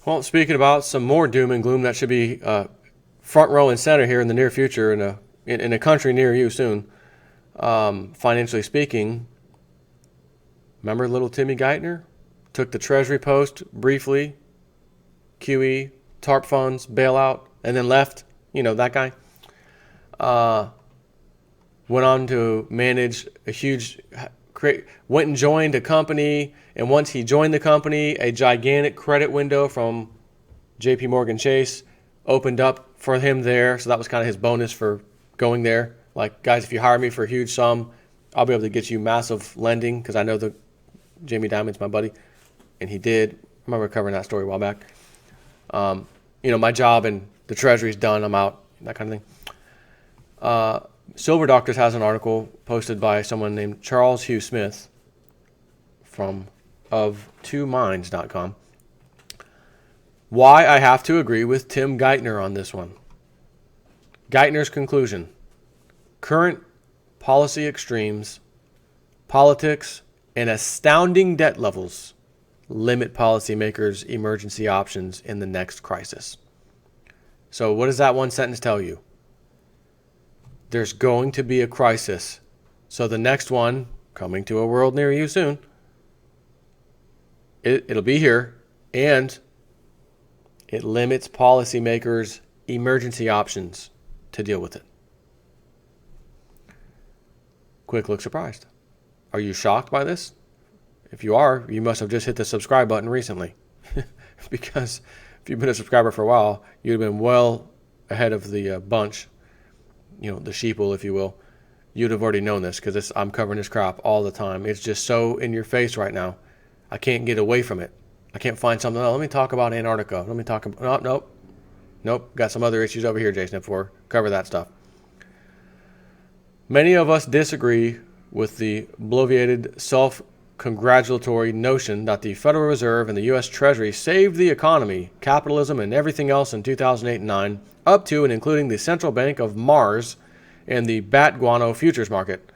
Well, speaking about some more doom and gloom that should be front row and center here in the near future in a country near you soon, financially speaking, remember little Timmy Geithner? Took the Treasury post briefly, QE, TARP funds, bailout, and then left. You know, that guy. Went on to manage went and joined a company, and once he joined the company, a gigantic credit window from JP Morgan Chase opened up for him there. So that was kind of his bonus for going there. Like, guys, if you hire me for a huge sum, I'll be able to get you massive lending, because I know Jamie Dimon's my buddy, and he did. I remember covering that story a while back. My job and the Treasury's done. I'm out, that kind of thing. Silver Doctors has an article posted by someone named Charles Hugh Smith of 2minds.com. Why I have to agree with Tim Geithner on this one. Geithner's conclusion: current policy extremes, politics, and astounding debt levels limit policymakers' emergency options in the next crisis. So what does that one sentence tell you? There's going to be a crisis. So the next one, coming to a world near you soon, it'll be here, and it limits policymakers' emergency options to deal with it. Quick look surprised. Are you shocked by this? If you are, you must have just hit the subscribe button recently. Because if you've been a subscriber for a while, you'd have been well ahead of the bunch, the sheeple, if you will. You'd have already known this, because I'm covering this crap all the time. It's just so in your face right now. I can't get away from it. I can't find something. Oh, let me talk about Antarctica. Let me talk about... Nope. Got some other issues over here, Jason, before cover that stuff. Many of us disagree with the bloviated, self-congratulatory notion that the Federal Reserve and the U.S. Treasury saved the economy, capitalism, and everything else in 2008 and 9, up to and including the Central Bank of Mars and the bat guano futures market.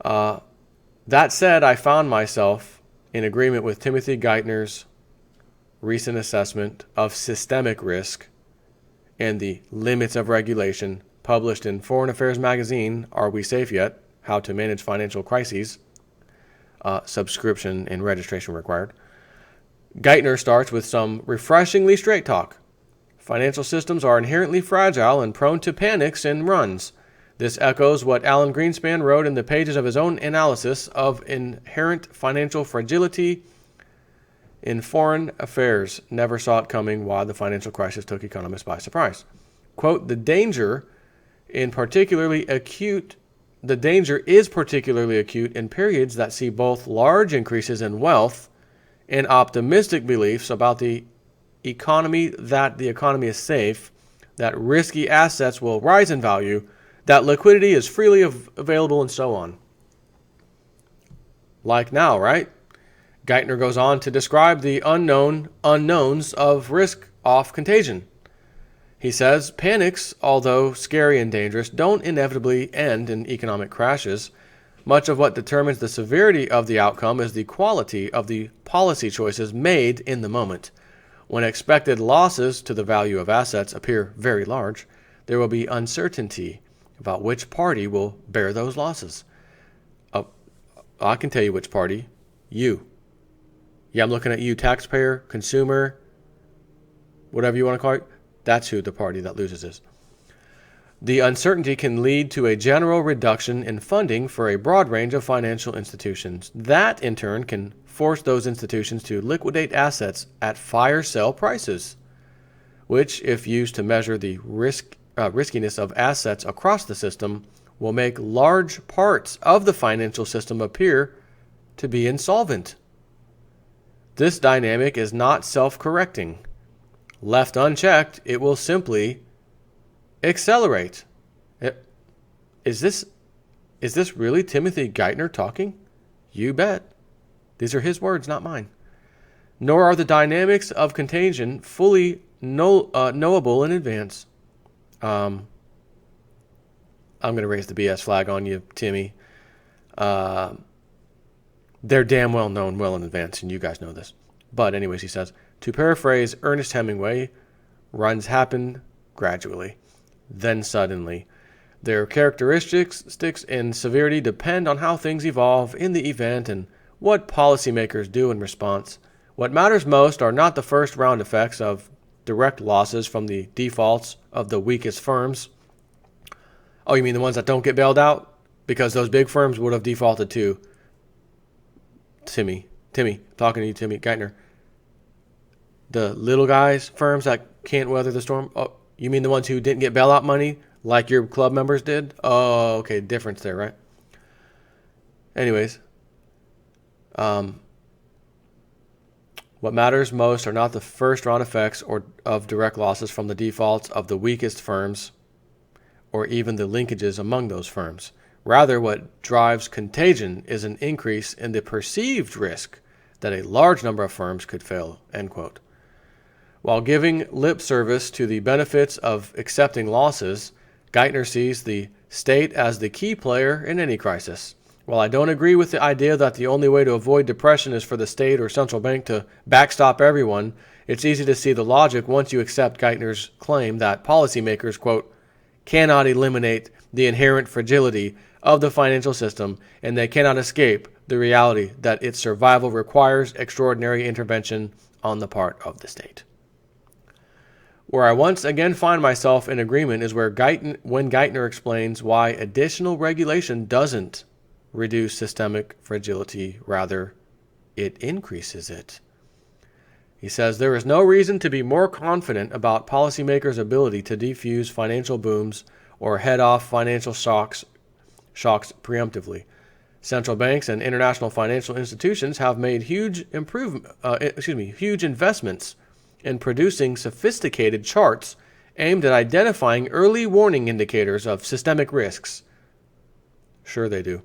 That said, I found myself in agreement with Timothy Geithner's recent assessment of systemic risk and the limits of regulation published in Foreign Affairs magazine, Are We Safe Yet? How to Manage Financial Crises, subscription and registration required. Geithner starts with some refreshingly straight talk. Financial systems are inherently fragile and prone to panics and runs. This echoes what Alan Greenspan wrote in the pages of his own analysis of inherent financial fragility in Foreign Affairs. Never saw it coming why the financial crisis took economists by surprise. Quote, the danger is particularly acute in periods that see both large increases in wealth and optimistic beliefs about the economy, that the economy is safe, that risky assets will rise in value, that liquidity is freely available, and so on. Like now, right? Geithner goes on to describe the unknowns of risk-off contagion. He says, panics, although scary and dangerous, don't inevitably end in economic crashes. Much of what determines the severity of the outcome is the quality of the policy choices made in the moment. When expected losses to the value of assets appear very large, there will be uncertainty about which party will bear those losses. I can tell you which party. You. Yeah, I'm looking at you, taxpayer, consumer, whatever you want to call it. That's who the party that loses is. The uncertainty can lead to a general reduction in funding for a broad range of financial institutions. That, in turn, can force those institutions to liquidate assets at fire sale prices, which, if used to measure the riskiness of assets across the system, will make large parts of the financial system appear to be insolvent. This dynamic is not self-correcting. Left unchecked, it will simply accelerate. Is this really Timothy Geithner talking? You bet. These are his words, not mine. Nor are the dynamics of contagion fully knowable in advance. I'm going to raise the BS flag on you, Timmy. They're damn well known well in advance, and you guys know this. But anyways, he says, to paraphrase Ernest Hemingway, runs happen gradually, then suddenly. Their characteristics and severity depend on how things evolve in the event and what policymakers do in response. What matters most are not the first round effects of direct losses from the defaults of the weakest firms. Oh, you mean the ones that don't get bailed out? Because those big firms would have defaulted too. Timmy, talking to you, Timmy Geithner. The little guys, firms that can't weather the storm. Oh, you mean the ones who didn't get bailout money like your club members did? Oh, okay, difference there, right? Anyways, what matters most are not the first round effects or of direct losses from the defaults of the weakest firms or even the linkages among those firms. Rather, what drives contagion is an increase in the perceived risk that a large number of firms could fail, end quote. While giving lip service to the benefits of accepting losses, Geithner sees the state as the key player in any crisis. While I don't agree with the idea that the only way to avoid depression is for the state or central bank to backstop everyone, it's easy to see the logic once you accept Geithner's claim that policymakers, quote, cannot eliminate the inherent fragility of the financial system, and they cannot escape the reality that its survival requires extraordinary intervention on the part of the state. Where I once again find myself in agreement is when Geithner explains why additional regulation doesn't reduce systemic fragility, rather, it increases it. He says there is no reason to be more confident about policymakers' ability to defuse financial booms or head off financial shocks preemptively. Central banks and international financial institutions have made huge investments in producing sophisticated charts aimed at identifying early warning indicators of systemic risks. Sure they do.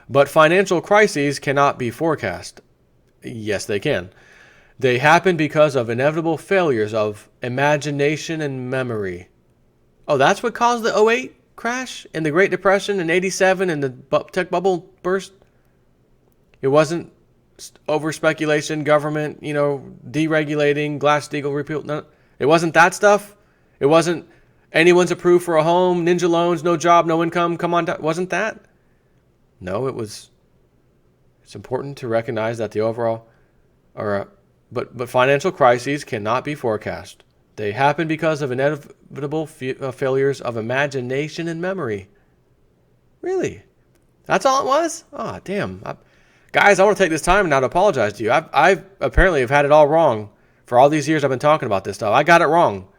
But financial crises cannot be forecast. Yes, they can. They happen because of inevitable failures of imagination and memory. Oh, that's what caused the 08 crash and the Great Depression in 87 and the tech bubble burst? It wasn't over speculation, government, deregulating, Glass-Steagall repeal. No, it wasn't that stuff. It wasn't anyone's approved for a home, ninja loans, no job, no income, come on. Wasn't that? No, it's important to recognize that the overall, but financial crises cannot be forecast. They happen because of inevitable failures of imagination and memory. Really? That's all it was? Oh, damn. Guys, I want to take this time now to apologize to you. I apparently have had it all wrong for all these years I've been talking about this stuff. I got it wrong.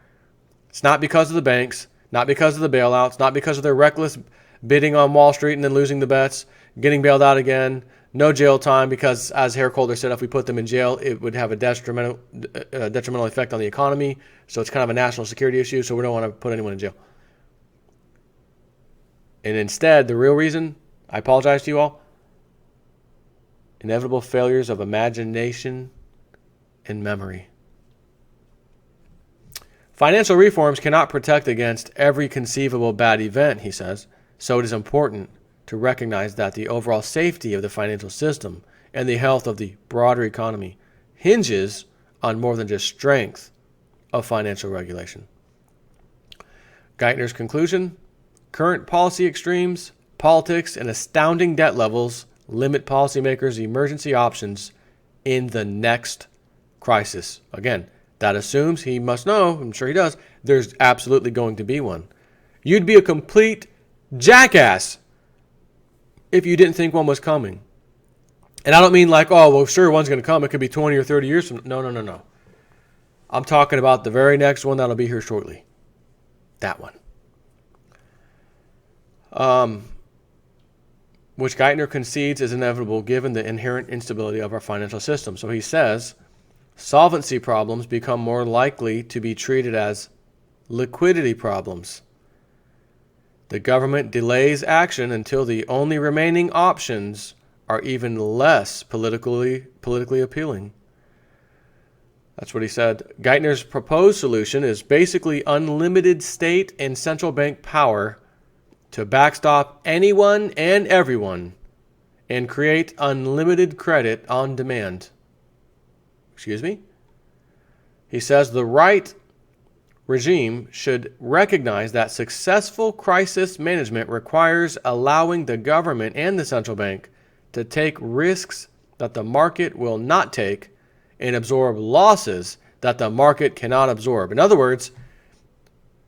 It's not because of the banks, not because of the bailouts, not because of their reckless bidding on Wall Street and then losing the bets, getting bailed out again, no jail time because, as Herr Kolder said, if we put them in jail, it would have a detrimental effect on the economy. So it's kind of a national security issue, so we don't want to put anyone in jail. And instead, the real reason, I apologize to you all, inevitable failures of imagination and memory. Financial reforms cannot protect against every conceivable bad event, he says, so it is important to recognize that the overall safety of the financial system and the health of the broader economy hinges on more than just strength of financial regulation. Geithner's conclusion: current policy extremes, politics, and astounding debt levels limit policymakers' emergency options in the next crisis. Again, that assumes he must know, I'm sure he does, there's absolutely going to be one. You'd be a complete jackass if you didn't think one was coming. And I don't mean like, oh, well, sure, one's going to come. It could be 20 or 30 years from now. No. I'm talking about the very next one that'll be here shortly. That one. Which Geithner concedes is inevitable given the inherent instability of our financial system. So he says, solvency problems become more likely to be treated as liquidity problems. The government delays action until the only remaining options are even less politically appealing. That's what he said. Geithner's proposed solution is basically unlimited state and central bank power to backstop anyone and everyone and create unlimited credit on demand. He says the right regime should recognize that successful crisis management requires allowing the government and the central bank to take risks that the market will not take and absorb losses that the market cannot absorb. In other words,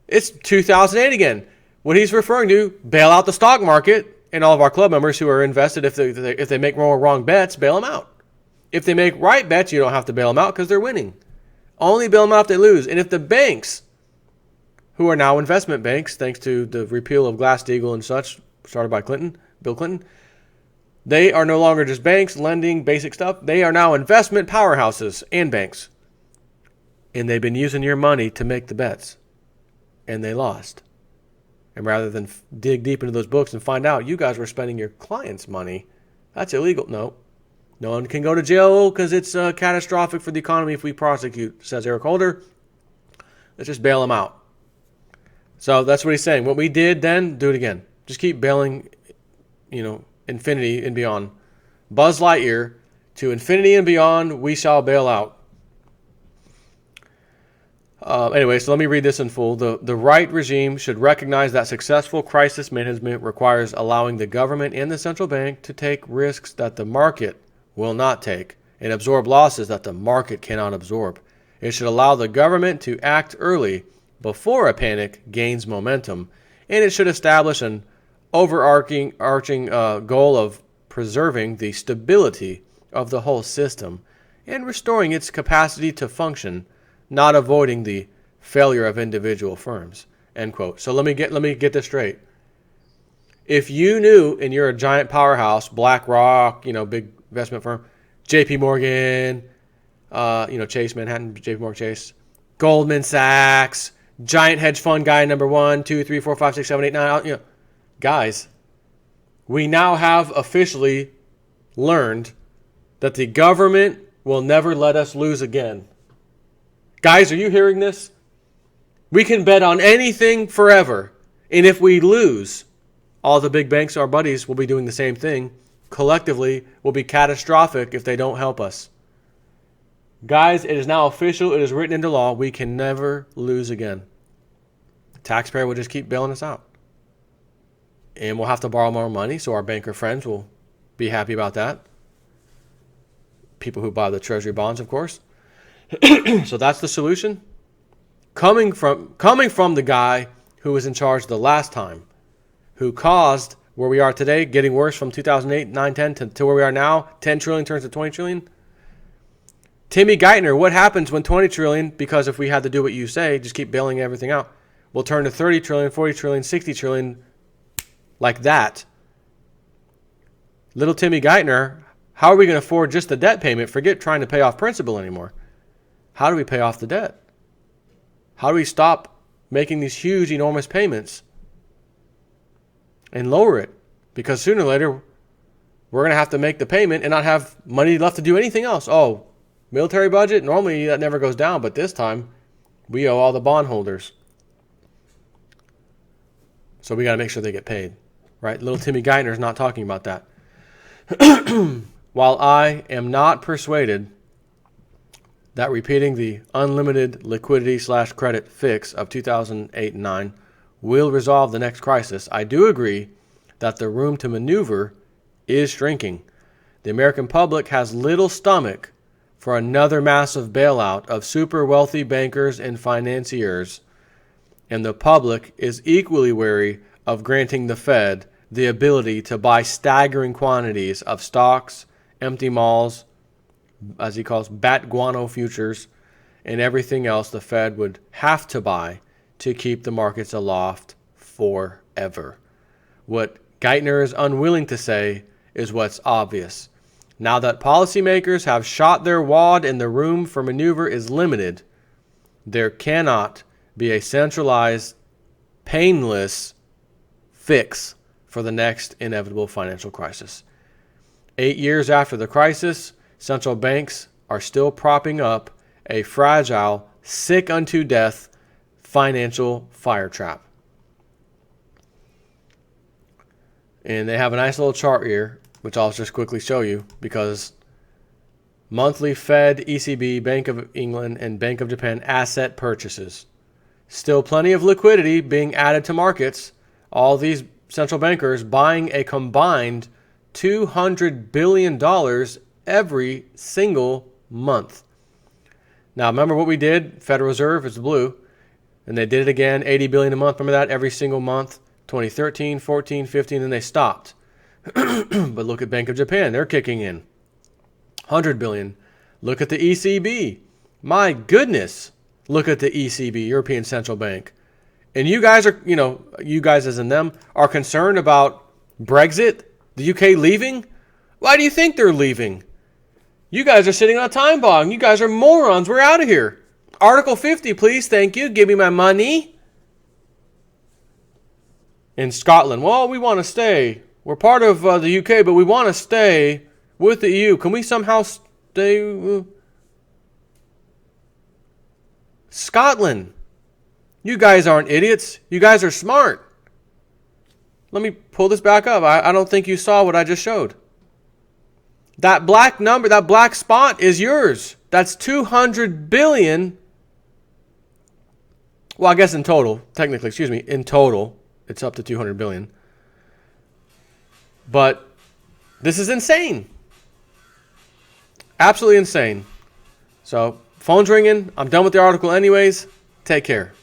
it's 2008 again. What he's referring to, bail out the stock market, and all of our club members who are invested, if they make wrong bets, bail them out. If they make right bets, you don't have to bail them out because they're winning. Only bail them out if they lose. And if the banks, who are now investment banks, thanks to the repeal of Glass-Steagall and such, started by Bill Clinton, they are no longer just banks lending basic stuff. They are now investment powerhouses and banks. And they've been using your money to make the bets. And they lost. And rather than dig deep into those books and find out you guys were spending your clients' money, that's illegal. No one can go to jail because it's catastrophic for the economy if we prosecute, says Eric Holder. Let's just bail them out. So that's what he's saying. What we did then, do it again. Just keep bailing, infinity and beyond. Buzz Lightyear, to infinity and beyond, we shall bail out. Anyway, so let me read this in full. The right regime should recognize that successful crisis management requires allowing the government and the central bank to take risks that the market will not take and absorb losses that the market cannot absorb. It should allow the government to act early before a panic gains momentum, and it should establish an overarching goal of preserving the stability of the whole system and restoring its capacity to function, not avoiding the failure of individual firms. End quote. So let me get this straight. If you knew, and you're a giant powerhouse, BlackRock, big investment firm, JP Morgan, Chase Manhattan, JP Morgan Chase, Goldman Sachs, giant hedge fund guy number 1, 2, 3, 4, 5, 6, 7, 8, 9, guys, we now have officially learned that the government will never let us lose again. Guys, are you hearing this? We can bet on anything forever. And if we lose, all the big banks, our buddies, will be doing the same thing. Collectively, will be catastrophic if they don't help us. Guys, it is now official. It is written into law. We can never lose again. The taxpayer will just keep bailing us out. And we'll have to borrow more money, so our banker friends will be happy about that. People who buy the Treasury bonds, of course. So that's the solution. Coming from the guy who was in charge the last time, who caused where we are today, getting worse from 2008, 9, 10 to where we are now, 10 trillion turns to 20 trillion. Timmy Geithner, what happens when 20 trillion, because if we had to do what you say, just keep bailing everything out, will turn to 30 trillion, 40 trillion, 60 trillion, like that. Little Timmy Geithner, how are we going to afford just the debt payment? Forget trying to pay off principal anymore. How do we pay off the debt? How do we stop making these huge, enormous payments and lower it? Because sooner or later, we're going to have to make the payment and not have money left to do anything else. Oh, military budget, normally that never goes down, but this time we owe all the bondholders. So we got to make sure they get paid, right? Little Timmy Geithner is not talking about that. While I am not persuaded that repeating the unlimited liquidity/credit fix of 2008 and 9 will resolve the next crisis, I do agree that the room to maneuver is shrinking. The American public has little stomach for another massive bailout of super wealthy bankers and financiers, and the public is equally wary of granting the Fed the ability to buy staggering quantities of stocks, empty malls, as he calls bat guano futures, and everything else the Fed would have to buy to keep the markets aloft forever. What Geithner is unwilling to say is what's obvious. Now that policymakers have shot their wad and the room for maneuver is limited, there cannot be a centralized, painless fix for the next inevitable financial crisis. 8 years after the crisis, central banks are still propping up a fragile, sick unto death financial fire trap. And they have a nice little chart here, which I'll just quickly show you, because Monthly Fed, ECB, Bank of England, and Bank of Japan asset purchases. Still plenty of liquidity being added to markets. All these central bankers buying a combined $200 billion every single month. Now, remember what we did? Federal Reserve is blue. And they did it again, $80 billion a month. Remember that? Every single month. 2013, 14, 15, and they stopped. But look at Bank of Japan. They're kicking in. $100 billion. Look at the ECB. My goodness. Look at the ECB, European Central Bank. And you guys are, you guys as in them, are concerned about Brexit, the UK leaving? Why do you think they're leaving? You guys are sitting on a time bomb. You guys are morons. We're out of here. Article 50, please. Thank you. Give me my money. In Scotland, well, we want to stay. We're part of the UK, but we want to stay with the EU. Can we somehow stay? Scotland. You guys aren't idiots. You guys are smart. Let me pull this back up. I don't think you saw what I just showed. That black number, that black spot is yours. That's 200 billion. Well, I guess in total, technically, in total, it's up to 200 billion. But this is insane. Absolutely insane. So, phone's ringing. I'm done with the article anyways. Take care.